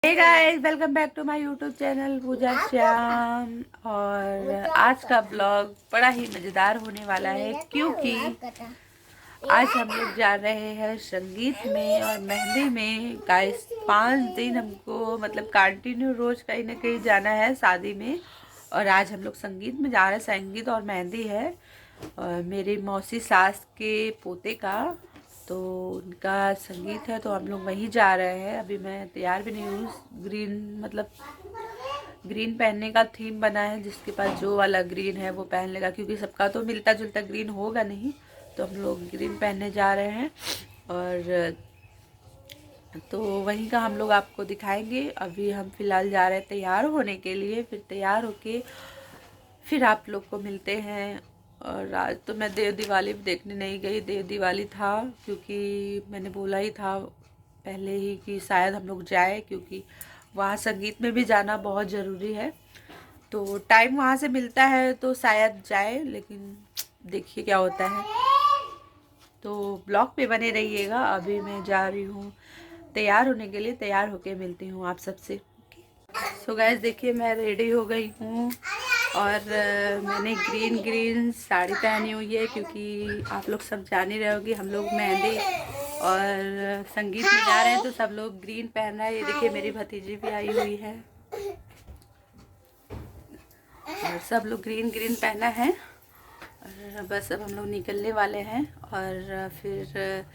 Hey guys, welcome back to my YouTube channel Pooja Shyam. और आज का ब्लॉग बड़ा ही मज़ेदार होने वाला है क्योंकि आज हम लोग जा रहे हैं संगीत में और मेहंदी में। गाइस 5 दिन हमको मतलब कंटिन्यू रोज कहीं ना कहीं जाना है शादी में। और आज हम लोग संगीत में जा रहे हैं। संगीत और मेहंदी है और मेरी मौसी सास के पोते का, तो उनका संगीत है तो हम लोग वहीं जा रहे हैं। अभी मैं तैयार भी नहीं हूँ। ग्रीन पहनने का थीम बना है, जिसके पास जो वाला ग्रीन है वो पहन लेगा, क्योंकि सबका तो मिलता जुलता ग्रीन होगा नहीं। तो हम लोग ग्रीन पहनने जा रहे हैं और तो वहीं का हम लोग आपको दिखाएंगे। अभी हम फिलहाल जा रहे हैं तैयार होने के लिए, फिर तैयार होके फिर आप लोग को मिलते हैं। और आज तो मैं देव दिवाली भी देखने नहीं गई। देव दिवाली था क्योंकि मैंने बोला ही था पहले ही कि शायद हम लोग जाए, क्योंकि वहाँ संगीत में भी जाना बहुत ज़रूरी है। तो टाइम वहाँ से मिलता है तो शायद जाए, लेकिन देखिए क्या होता है। तो ब्लॉग पे बने रहिएगा। अभी मैं जा रही हूँ तैयार होने के लिए, तैयार होके मिलती हूँ आप सबसे। सो गाइस देखिए, मैं रेडी हो गई हूँ और मैंने ग्रीन साड़ी पहनी हुई है, क्योंकि आप लोग सब जान ही रहे हो कि हम लोग मेहंदी और संगीत में जा रहे हैं तो सब लोग ग्रीन पहन रहे हैं। ये देखिए मेरी भतीजी भी आई हुई है और सब लोग ग्रीन पहना है। और बस अब हम लोग निकलने वाले हैं और फिर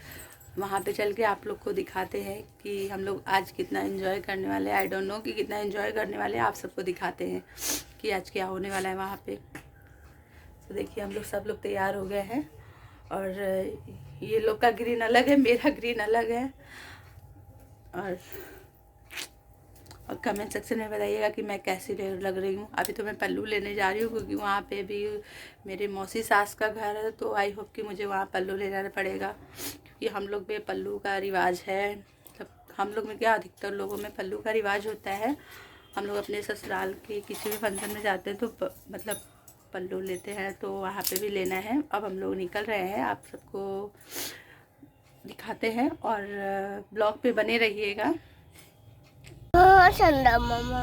वहाँ पे चल के आप लोग को दिखाते हैं कि हम लोग आज कितना एंजॉय करने वाले हैं। आई डोंट नो कि कितना एंजॉय करने वाले हैं। आप सबको दिखाते हैं कि आज क्या होने वाला है वहाँ पे। तो देखिए हम लोग सब लोग तैयार हो गए हैं और ये लोग का ग्रीन अलग है, मेरा ग्रीन अलग है। और कमेंट सेक्शन में बताइएगा कि मैं कैसी लग रही हूँ। अभी तो मैं पल्लू लेने जा रही हूँ, क्योंकि वहाँ पे भी मेरे मौसी सास का घर है, तो आई होप कि मुझे वहाँ पल्लू ले जाना पड़ेगा, क्योंकि हम लोग में पल्लू का रिवाज है। मतलब हम लोग में क्या, अधिकतर लोगों में पल्लू का रिवाज होता है। हम लोग अपने ससुराल के किसी भी फंक्शन में जाते हैं तो मतलब पल्लू लेते हैं, तो वहाँ पर भी लेना है। अब हम लोग निकल रहे हैं, आप सबको दिखाते हैं और ब्लॉग पे बने रहिएगा। चंदा मामा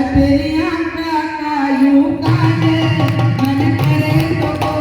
तेरी आंखा का यूं काटे मन करे तो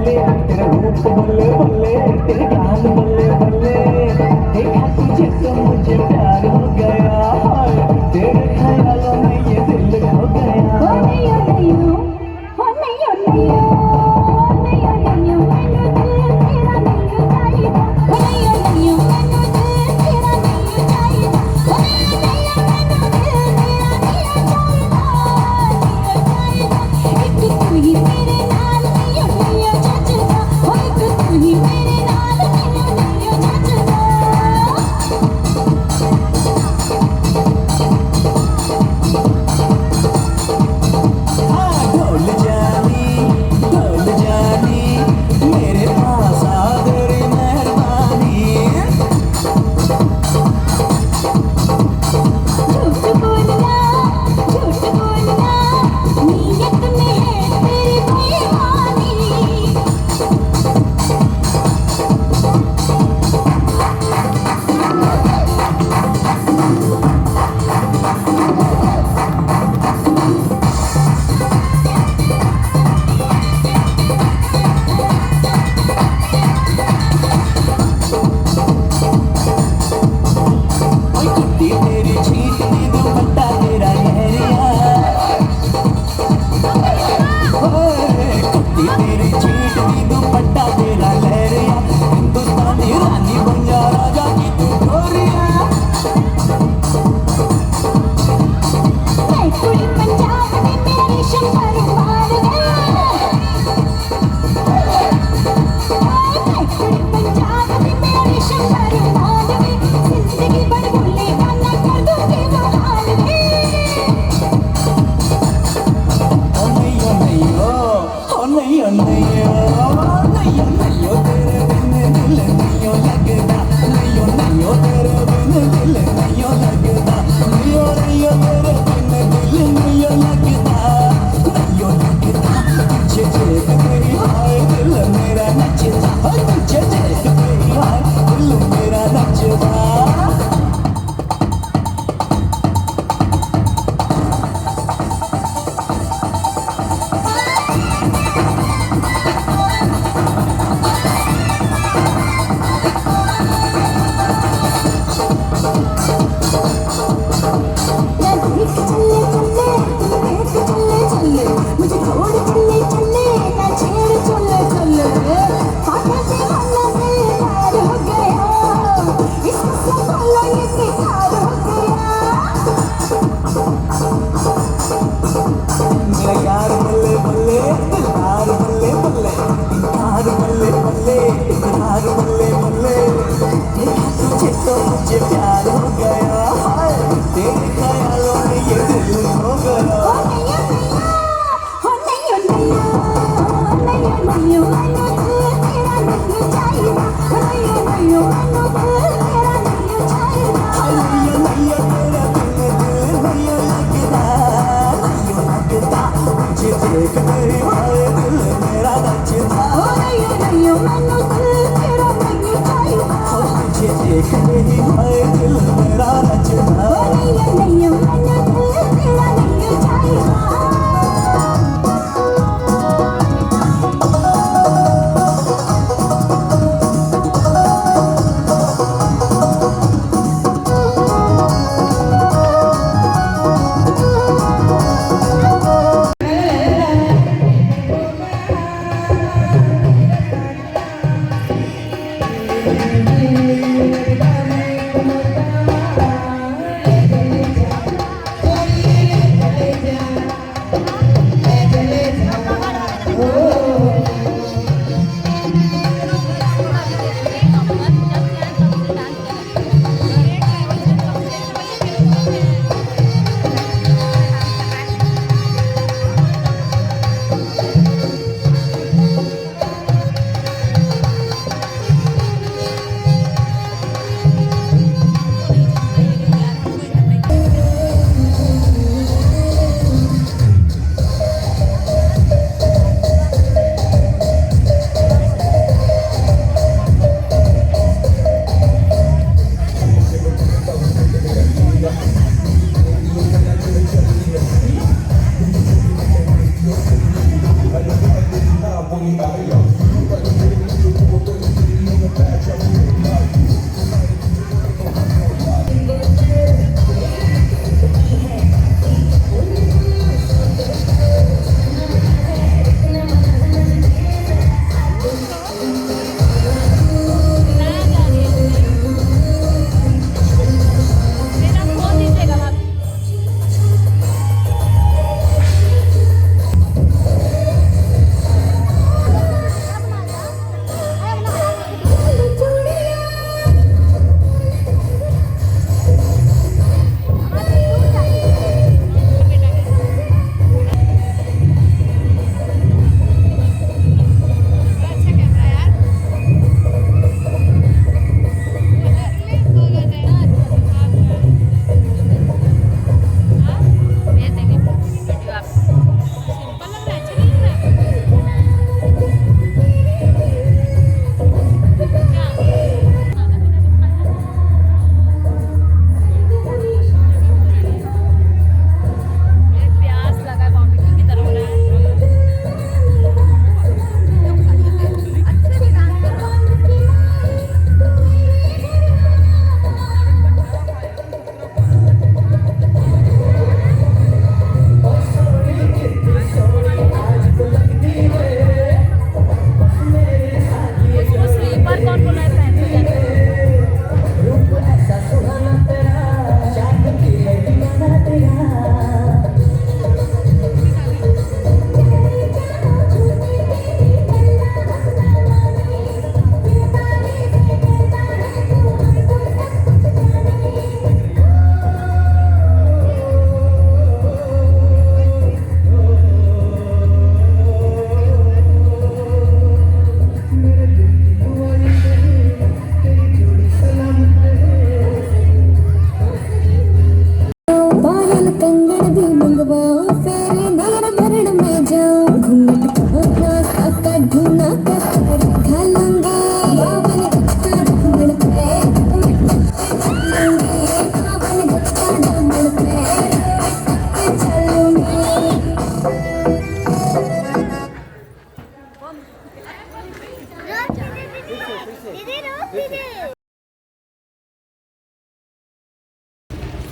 तेरा रूप बल्ले बल्ले, तेरे गाल बल्ले बल्ले, देखा तुझे तो मुझे प्यार हो गया, हाय तेरे ख्यालों में ये दिल खो गया। हो नहीं हो नहीं हो, हो नहीं हो नहीं हो, नहीं हो नहीं हो, मैनू दिल तेरा नहीं चाहिदा, हो नहीं हो नहीं हो, मैनू दिल तेरा नहीं चाहिदा, हो नहीं हो नहीं हो, मैनू दिल तेरा नहीं चाहिदा, नहीं चाहिदा। एक तू ही मेरे नाल नहीं हो नहीं हो जचदा, हो एक तू ही मेरे नाल नहीं हो नहीं हो जचदा। ढोल जानी मेरे पास आ तेरी मेहरबानी। झूठ बोलना नीयत में है तेरी बेईमानी। ओए कुत्ती तेरी छींटती दुपट्टा तेरा लहरिया, ओए कुत्ती तेरी छींटती दुपट्टा तेरा लहरिया, हिंदुस्तानी रानी बन जा राजा की तू गोरिया। मैं कुड़ी पंजाब में मेरी शंकर मार गया, मैं कुड़ी पंजाब में मेरी शंकर मार गई, जिंदगी भर भूलेगा ना कर दूंगी वो हाल में। ओ नहीं ओ नहीं ओ, ओ नहीं ओ नहीं ओ, नहीं ओ नहीं ओ, तेरे बिन दिल नहीं ओ लगता, नहीं ओ नहीं ओ, तेरे बिन दिल नहीं ओ लगता, नहीं ओ नहीं ओ, तेरे बिन दिल नहीं ओ लगता, नहीं ओ लगता। तुझे देख मेरी हाय दिल मेरा नचता, हाय तुझे देख मेरी हाय दिल मेरा नचता। मैं देख चले चले, तुम देख चले चले, मुझे छोड़ चले चले, ना छेड़ चले चले, पागल दीवाना दिल प्यार हो गया, इसको संभालो ये बेकार हो गया। मेरा यार बल्ले बल्ले, दिलदार बल्ले बल्ले, इकरार बल्ले बल्ले, इकरार बल्ले बल्ले, देखा तुझे तो मुझे प्यार हो गया, हाय तेरे ख्यालों में ये दिल खो गया। हो नहीं हो नहीं हो, नहीं हो नहीं हो, नहीं हो नहीं हो, मैनू दिल तेरा नहीं चाहिदा, हो नहीं हो नहीं हो, मैनू दिल तेरा नहीं चाहिदा। हाय नहीं ओ नहीं ओ, तेरे बिन दिल नहीं ओ लगता, नहीं ओ लगता। तुझे देख मेरी हाय दिल मेरा नचता, हो नहीं हो मैनू दिल तेरा नहीं चाहिदा, तुझे देख मेरी हाय दिल मेरा नचता। हो नहीं हो नहीं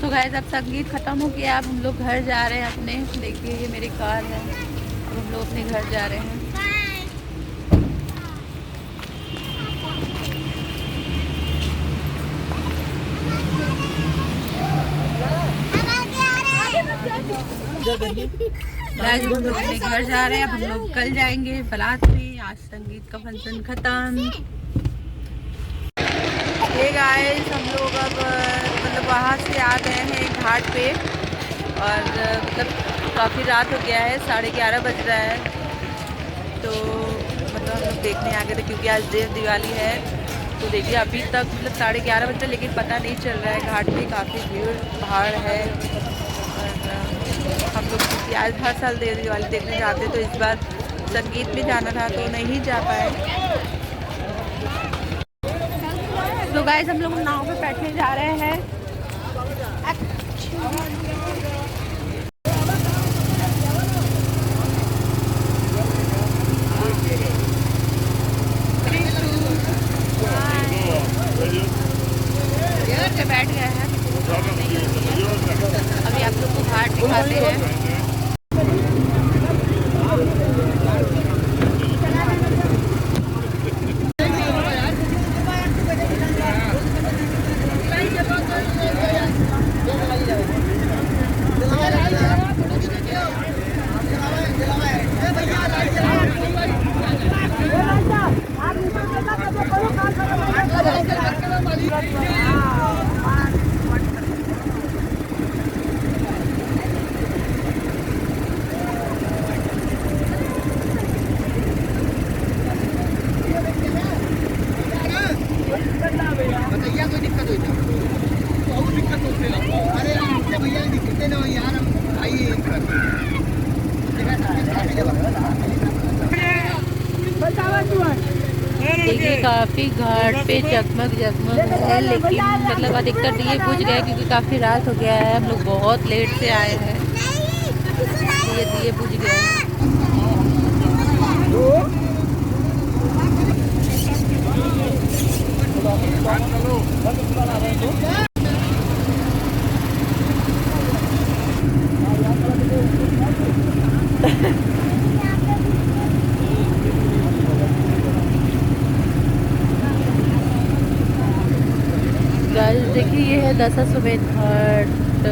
तो गाइस अब संगीत खत्म हो गया, अब हम लोग घर जा रहे हैं अपने। देखिए ये मेरी कार है, अब हम लोग अपने घर जा रहे हैं। गाइस हम लोग अपने घर जा रहे हैं, अब हम लोग कल जाएंगे बारात में। आज संगीत का फंक्शन खत्म। ये गाइस हम लोग अब मतलब वहाँ से आ गए हैं घाट पे, और मतलब काफ़ी रात हो गया है, 11:30 बज रहा है। तो मतलब हम लोग देखने आ गए थे क्योंकि आज देव दिवाली है। तो देखिए अभी तक मतलब 11:30 बज रहे, लेकिन पता नहीं चल रहा है। घाट पे काफ़ी भीड़ भाड़ है, और हम लोग क्योंकि आज हर साल देव दिवाली देखने जाते, तो इस बार संगीत में जाना था तो नहीं जा पाए। तो गाइस हम लोग नाव पे बैठने जा रहे हैं। बैठ गए हैं, अभी आप लोग को घाट दिखाते हैं। देखिए काफ़ी घाट पे जगमग है, लेकिन मतलब अधिकतर दिए बुझ गए क्योंकि काफ़ी रात हो गया है। हम लोग बहुत लेट से आए हैं, ये दिए बुझ गए हैं। गाइस देखिए ये है दशाश्वमेध घाट।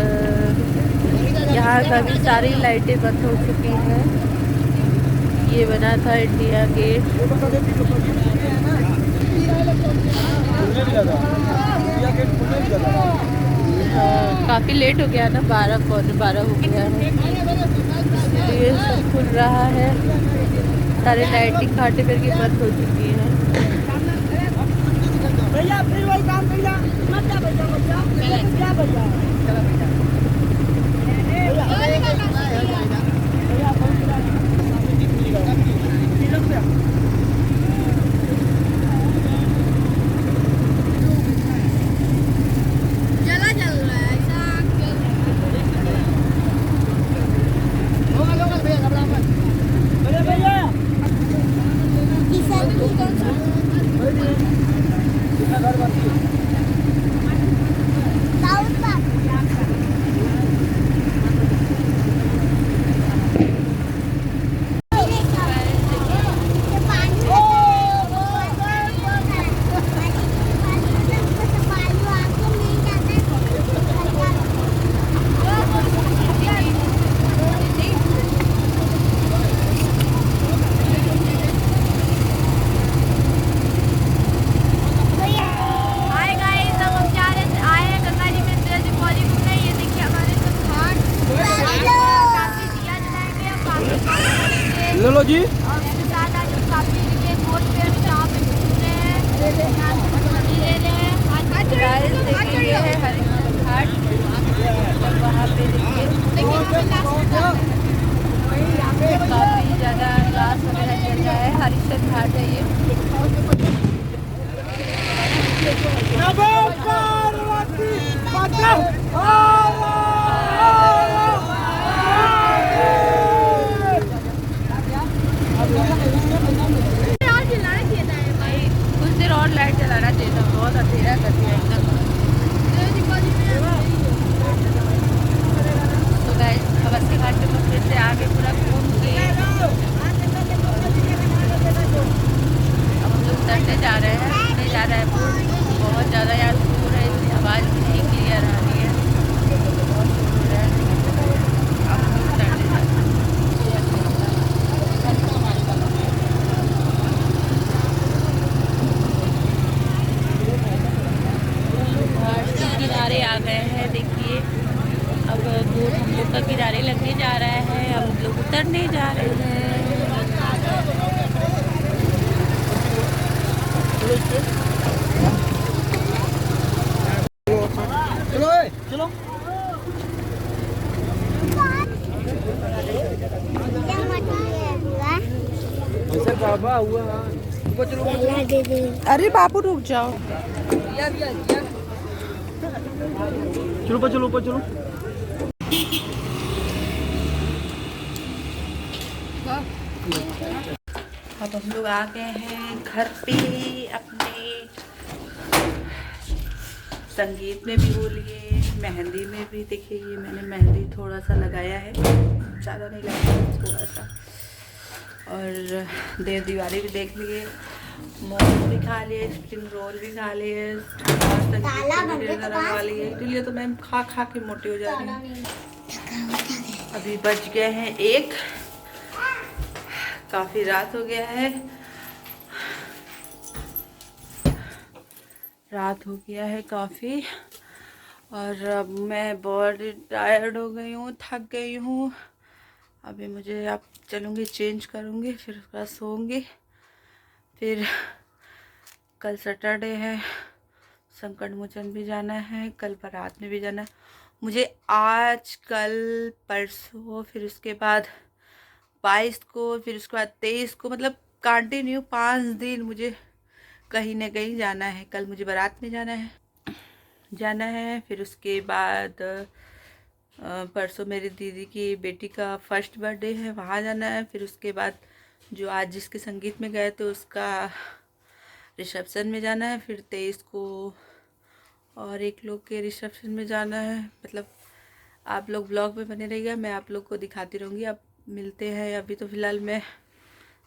यहाँ का भी सारी लाइटें बंद हो चुकी हैं। ये बना था इंडिया गेट। काफ़ी लेट हो गया ना, 12 हो गया है, इसलिए सब खुल रहा है। सारे लाइटिंग घाटे पर की बंद हो चुकी है। भैया फिर वही काम भैया मत जा भैया क्या भैया लो जी। और उसके साथ आज हम काफी के बोट पे जहाँ पे घूमते हैं, देखिए ये है हरिश्चंद्र घाट, और वहाँ पे देखिए काफ़ी ज़्यादा क्लास वगैरह चल रहा है। हरिश्चंद्र घाट है ये। उतरने जा रहे हैं। चलो बाबा हुआ। अरे बाबू रुक जाओ। चलो चलो चलो। अब हम लोग आ गए हैं घर पे। अपने संगीत में भी हो लिए, मेहंदी में भी। देखिए ये मैंने मेहंदी थोड़ा सा लगाया है, ज़्यादा नहीं लगाया, थोड़ा सा। और देव दिवाली भी देख लिए, मोमो भी खा लिए, स्प्रिंग रोल भी खा लिए, वाली है। इसलिए तो मैं खा खा के मोटी हो जा रही हूँ। अभी बज गए हैं 1, काफ़ी रात हो गया है। रात हो गया है काफ़ी, और अब मैं बहुत टायर्ड हो गई हूँ, थक गई हूँ। अभी मुझे अब चलूँगी, चेंज करूँगी, फिर उसके बाद सोऊंगी। फिर कल सैटरडे है, संकट मोचन भी जाना है, कल बारात में भी जाना है मुझे। आज कल परसों, फिर उसके बाद 22 को, फिर उसके बाद 23 को, मतलब कंटिन्यू 5 दिन मुझे कहीं ना कहीं जाना है। कल मुझे बारात में जाना है। फिर उसके बाद परसों मेरी दीदी की बेटी का फर्स्ट बर्थडे है, वहाँ जाना है। फिर उसके बाद जो आज जिसके संगीत में गए थे उसका रिसेप्शन में जाना है। फिर 23 को और एक लोग के रिसेप्शन में जाना है। मतलब आप लोग ब्लॉग में बने रहिएगा, मैं आप लोग को दिखाती रहूँगी। अब मिलते हैं। अभी तो फ़िलहाल मैं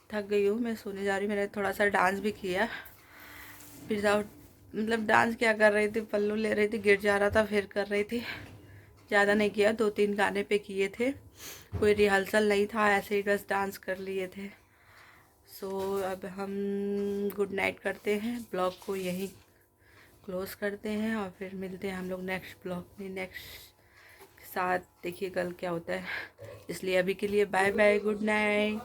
थक गई हूँ, मैं सोने जा रही हूँ। मैंने थोड़ा सा डांस भी किया, विदाउट मतलब डांस क्या कर रही थी, पल्लू ले रही थी, गिर जा रहा था, फिर कर रही थी। ज़्यादा नहीं किया, 2-3 गाने पे किए थे, कोई रिहर्सल नहीं था, ऐसे ही बस डांस कर लिए थे। सो अब हम गुड नाइट करते हैं, ब्लॉग को यहीं क्लोज करते हैं, और फिर मिलते हैं हम लोग नेक्स्ट ब्लॉग में, नेक्स्ट के साथ। देखिए कल क्या होता है, इसलिए अभी के लिए बाय बाय, गुड नाइट।